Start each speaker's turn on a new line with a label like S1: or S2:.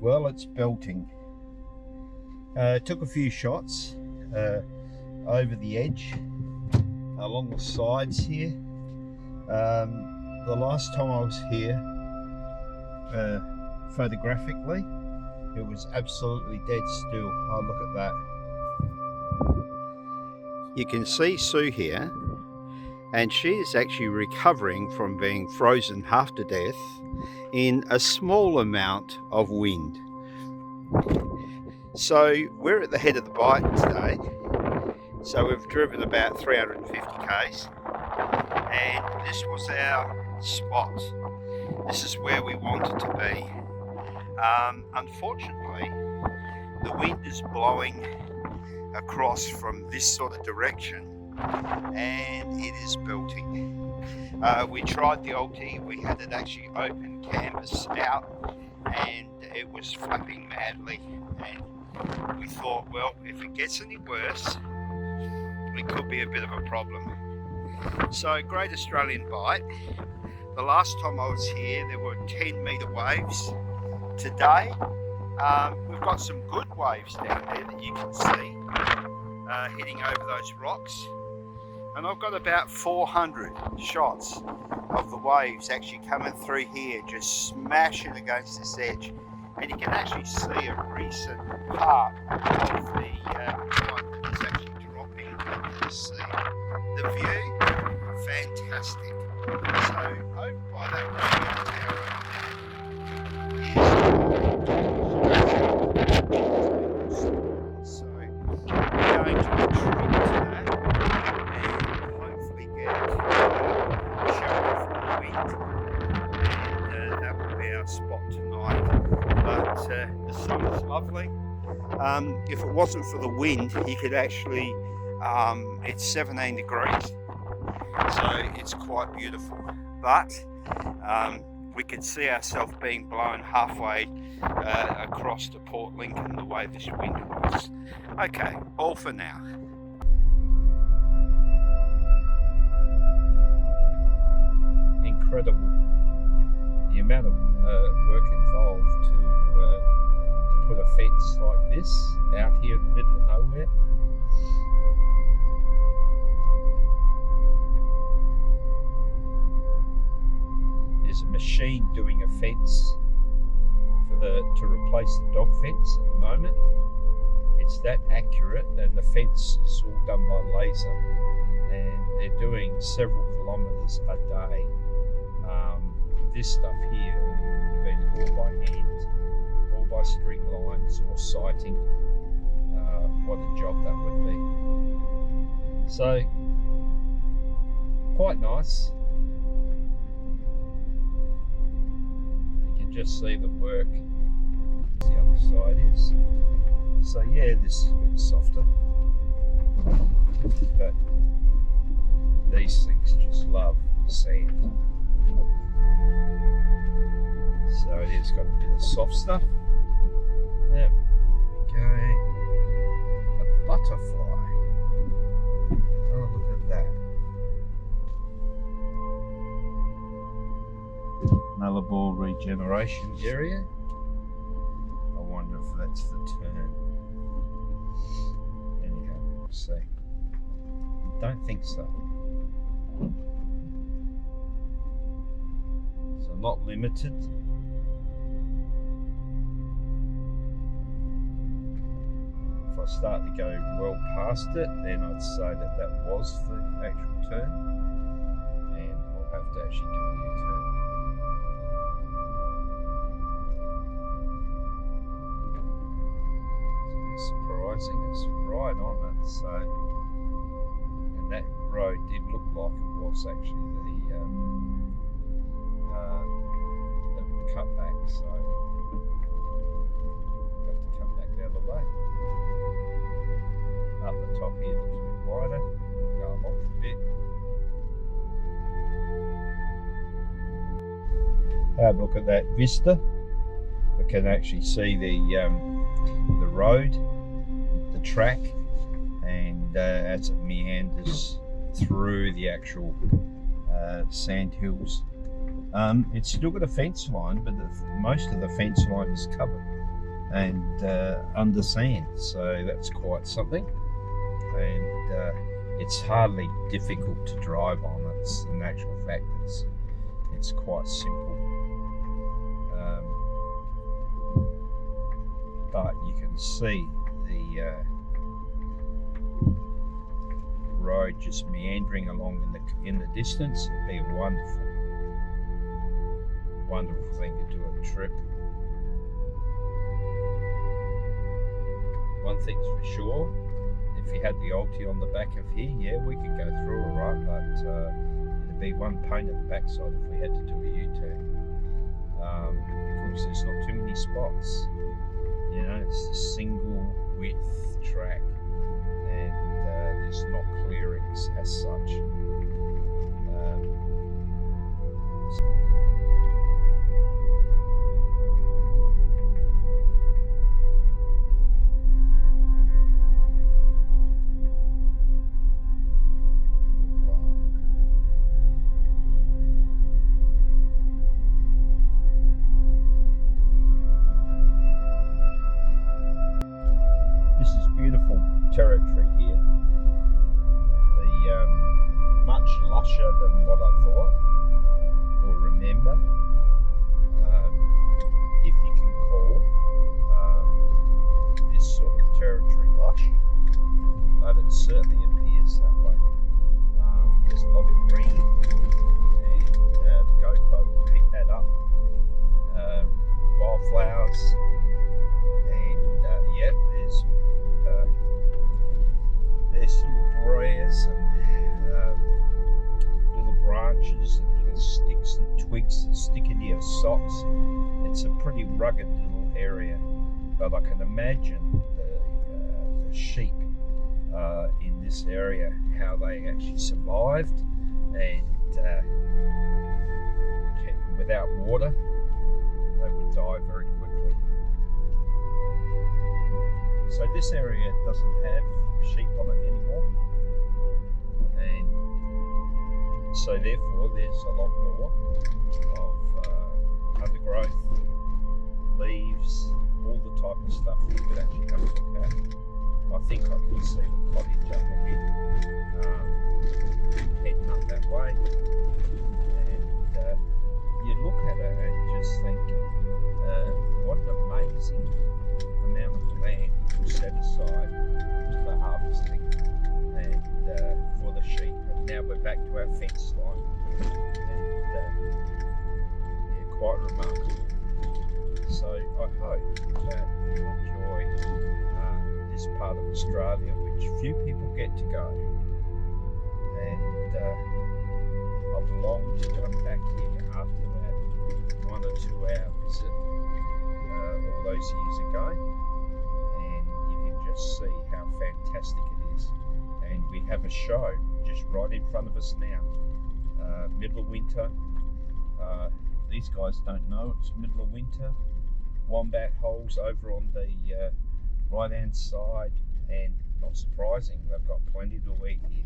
S1: Well, it's belting. Took a few shots over the edge, along the sides here. The last time I was here, photographically, it was absolutely dead still. Oh, look at that. You can see Sue here, and she is actually recovering from being frozen half to death in a small amount of wind. So we're at the head of the bight today. So we've driven about 350 k's, and this was our spot. This is where we wanted to be. Unfortunately, the wind is blowing across from this sort of direction, and it is belting. We tried the ulti, we had it actually open canvas out, and it was flapping madly, and we thought, well, if it gets any worse, it could be a bit of a problem. So, Great Australian Bight. The last time I was here, there were 10-metre waves. Today, we've got some good waves down there that you can see hitting over those rocks. And I've got about 400 shots of the waves actually coming through here, just smashing against this edge. And you can actually see a recent part of the one that is actually dropping. You can see the view, fantastic. So over by that radio tower is so we're going to retreat to that and hopefully get shelter from the wind, and that will be our spot tonight. But the sun is lovely. If it wasn't for the wind, you could actually, it's 17 degrees, so it's quite beautiful. But we can see ourselves being blown halfway across to Port Lincoln the way this wind was. Okay, all for now. Incredible the amount of work involved to put a fence like this out here in the middle of nowhere. There's a machine doing a fence to replace the dog fence at the moment. It's that accurate, and the fence is all done by laser, and they're doing several kilometres a day. This stuff here would have been all by hand, all by string lines or sighting. What a job that would be. So, quite nice. You can just see the work. The other side is. So yeah, this is a bit softer. But these things just love sand. So it has got a bit of soft stuff. Yep, there we go. A butterfly. Oh, look at that. Nullarbor regeneration area. I wonder if that's the turn. Anyhow, we'll see. Don't think so. So not limited. If I start to go well past it, then I'd say that that was the actual turn, and I'll have to actually do a U-turn. It's surprising, it's right on it. So, and that road did look like it was actually the cutback, so I'll have to come back the other way. Up the top here looks a bit wider, go off a bit. Have a look at that vista. We can actually see the road, the track, and as it meanders through the actual sand hills. It's still got a fence line, but most of the fence line is covered.
S2: and under sand, so that's quite something. And it's hardly difficult to drive on. It's in actual fact it's quite simple, but you can see the road just meandering along in the distance. It'd be a wonderful thing to do a trip. One thing's for sure, if you had the ulti on the back of here, yeah, we could go through all right, but it'd be one pain at the backside if we had to do a U-turn, because there's not too many spots. You know, it's a single width track, and there's not clearings as such. This is beautiful territory here. Much lusher than what I thought or remember, if you can call this sort of territory lush, but it certainly appears that way. There's a lot of green, and the GoPro will pick that up. Wildflowers, and yeah, there's little briars and little branches and little sticks and twigs that stick into your socks. It's a pretty rugged little area, but I can imagine the sheep in this area, how they actually survived, and without water they would die very quickly. So this area doesn't have sheep on it anymore, and so therefore there's a lot more of undergrowth, leaves, all the type of stuff you could actually have a look at. I think I can see the cottage up ahead, heading up that way, and you look at it and just think, what an amazing amount of land set aside for harvesting and for the sheep. And now we're back to our fence line, and yeah, quite remarkable. So I hope that you enjoy this part of Australia, which few people get to go, and I've longed to come back here after that 1 or 2 hour visit all those years ago, and you can just see how fantastic it is. And we have a show just right in front of us now. Middle of winter. These guys don't know it's middle of winter. Wombat holes over on the right hand side, and not surprising, they've got plenty to eat here.